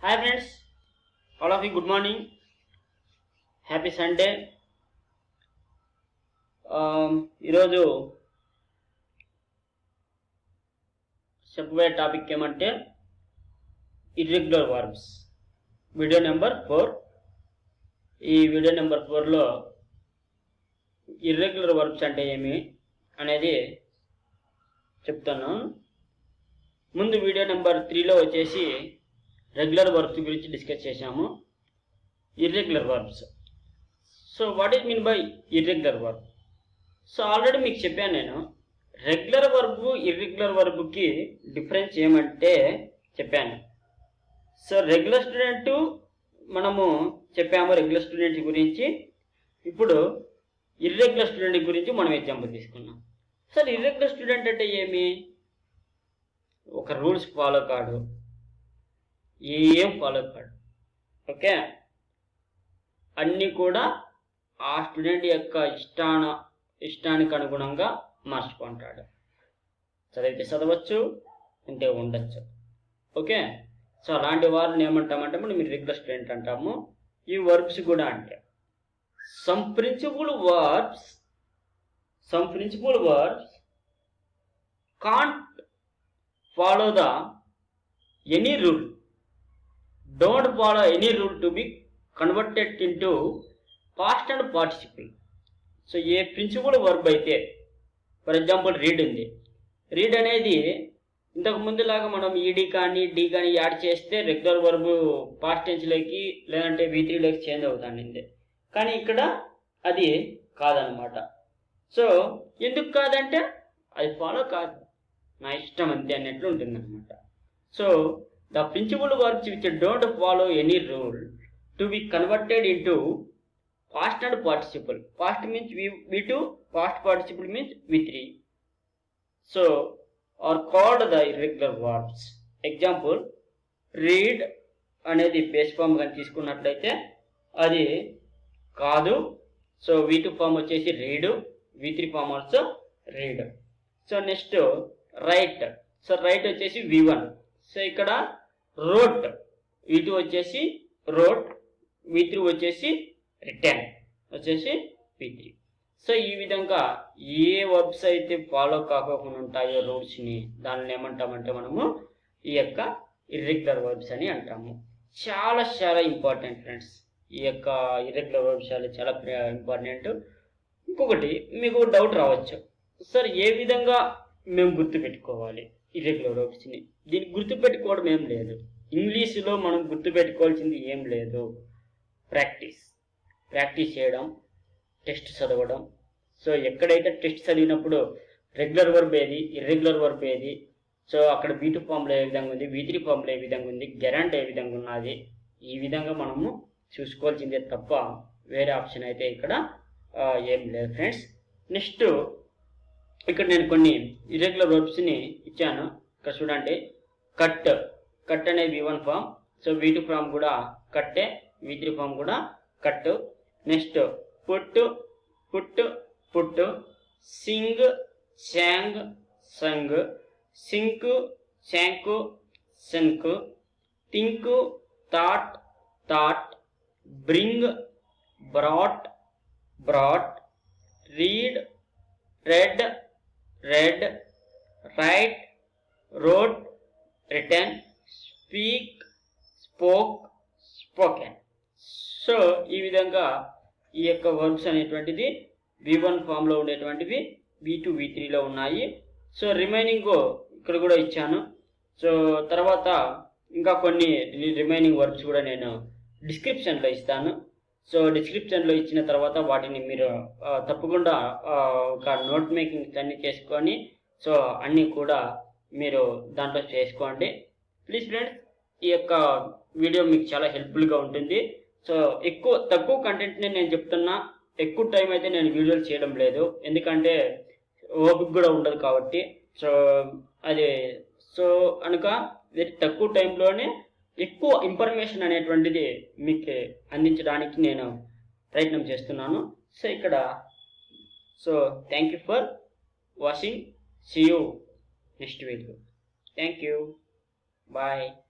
Hi friends, all of you good morning, happy Sunday. ఈరోజు చెప్పబోయే topic ఏమంటే irregular verbs. Video number 4. ఈ video number 4లో irregular verbs అంటే ఏమి అనేది చెప్తాను. ముందు వీడియో నెంబర్ 3లో వచ్చేసి రెగ్యులర్ వర్బ్స్ గురించి డిస్కస్ చేశాము. Irregular verbs. So what is mean by irregular verb? So already మీకు చెప్పాను నేను. రెగ్యులర్ వర్బ్ ఇర్రెగ్యులర్ వర్బ్కి డిఫరెన్స్ ఏమంటే చెప్పాను. సో రెగ్యులర్ స్టూడెంట్ మనము చెప్పాము రెగ్యులర్ స్టూడెంట్ గురించి. ఇప్పుడు ఇర్రెగ్యులర్ స్టూడెంట్ గురించి మనం ఎగ్జాంపుల్ తీసుకున్నాం. సార్ ఇర్రెగ్యులర్ స్టూడెంట్ అంటే ఏమి? ఒక రూల్స్ ఫాలో కాడు, ఏం ఫాలో కాడు. ఓకే, అన్నీ కూడా ఆ స్టూడెంట్ యొక్క ఇష్టానికి అనుగుణంగా మార్చుకుంటాడు. చదివితే చదవచ్చు, ఉంటే ఉండొచ్చు. ఓకే, సో అలాంటి వారిని ఏమంటామంటే మనం రెగ్యులర్ స్టూడెంట్ అంటాము. ఈ వర్బ్స్ కూడా అంటే some principal verbs can't follow the any rule, don't follow any rule to be converted into past and participle. So ఏ ప్రిన్సిపల్ వర్బ్ అయితే, ఫర్ ఎగ్జాంపుల్ రీడ్ ఉంది. రీడ్ అనేది ఇంతకు ముందులాగా మనం ఈడీ కానీ డి కానీ యాడ్ చేస్తే రెగ్యులర్ వర్బ్ పాస్ట్ టెన్స్లోకి లేదంటే V3లోకి చేంజ్ అవుతాండింది. కానీ ఇక్కడ అది కాదనమాట. సో ఎందుకు కాదంటే అది ఫాలో కాదు, నా ఇష్టం అంతే అన్నట్లు ఉంటుంది అనమాట. So the principal verbs which don't follow any rule to be converted into past and participle. Past means V2, past participle means V3. So are called the irregular verbs. Example, read అనేది base form కానీ తీసుకున్నట్లయితే అది కాదు. So V2 form వచ్చేసి read, V3 form also read. So next right. So right వచ్చేసి V1. So ఇక్కడ wrote, V2 వచ్చేసి wrote, V3 వచ్చేసి రిటర్న్ వచ్చేసి V3. సో ఈ విధంగా ఏ వర్బ్స్ అయితే ఫాలో కాకుండా ఉంటాయో రూల్స్ని, దానిని ఏమంటామంటే మనము ఈ యొక్క ఇర్రెగ్యులర్ వర్బ్స్ అని అంటాము. చాలా చాలా ఇంపార్టెంట్ ఫ్రెండ్స్. ఈ యొక్క ఇర్రెగ్యులర్ వర్బ్స్ చాలా ఇంపార్టెంట్. ఇంకొకటి మీకు డౌట్ రావచ్చు, సార్ ఏ విధంగా మేము గుర్తుపెట్టుకోవాలి ఇర్రెగ్యులర్ వర్బ్స్ని? దీన్ని గుర్తుపెట్టుకోవడం ఏం లేదు. ఇంగ్లీష్లో మనం గుర్తుపెట్టుకోవాల్సింది ఏం లేదు. ప్రాక్టీస్ చేయడం, టెస్ట్ చదవడం. సో ఎక్కడైతే టెస్ట్ చదివినప్పుడు రెగ్యులర్ వర్బ్ ఏది, ఇర్రెగ్యులర్ వర్బ్ ఏది, సో అక్కడ V2 ఫామ్లో ఏ విధంగా ఉంది, V3 ఫామ్లో ఏ విధంగా ఉంది, గెరాంట్ ఏ విధంగా ఉన్నది, ఈ విధంగా మనము చూసుకోవాల్సిందే తప్ప వేరే ఆప్షన్ అయితే ఇక్కడ ఏం లేదు ఫ్రెండ్స్. నెక్స్ట్ ఇక్కడ నేను కొన్ని ఇర్రెగ్యులర్ వర్బ్స్ని ఇచ్చాను. ఇక్కడ చూడండి, కట్ అనేది V1 form. So V2 form కూడా కట్టే, V3 ఫామ్ కూడా cut. Next put, sing, sang, sung, sink, sank, sunk, think, thought, bring, brought, read, read, write, rode, return, speak, spoken. సో ఈ విధంగా ఈ యొక్క వర్బ్స్ అనేటువంటిది V1 ఫామ్లో ఉండేటువంటివి V2, V3లో ఉన్నాయి. సో రిమైనింగ్ ఇక్కడ కూడా ఇచ్చాను. సో తర్వాత ఇంకా కొన్ని రిమైనింగ్ వర్బ్స్ కూడా నేను డిస్క్రిప్షన్లో ఇస్తాను. సో డిస్క్రిప్షన్లో ఇచ్చిన తర్వాత వాటిని మీరు తప్పకుండా ఒక నోట్ మేకింగ్ అన్ని చేసుకొని సో అన్నీ కూడా మీరు దాంట్లో చేసుకోండి. ప్లీజ్ ఫ్రెండ్స్, ఈ యొక్క వీడియో మీకు చాలా హెల్ప్ఫుల్గా ఉంటుంది. సో తక్కువ కంటెంట్ని నేను చెప్తున్నా. ఎక్కువ టైం అయితే నేను వీడియోలు చేయడం లేదు, ఎందుకంటే ఓపిక కూడా ఉండదు కాబట్టి. సో అది కనుక తక్కువ టైంలోనే ఎక్కువ ఇన్ఫర్మేషన్ అనేటువంటిది మీకు అందించడానికి నేను ప్రయత్నం చేస్తున్నాను. సో ఇక్కడ thank you for watching. See you next video. Thank you. Bye.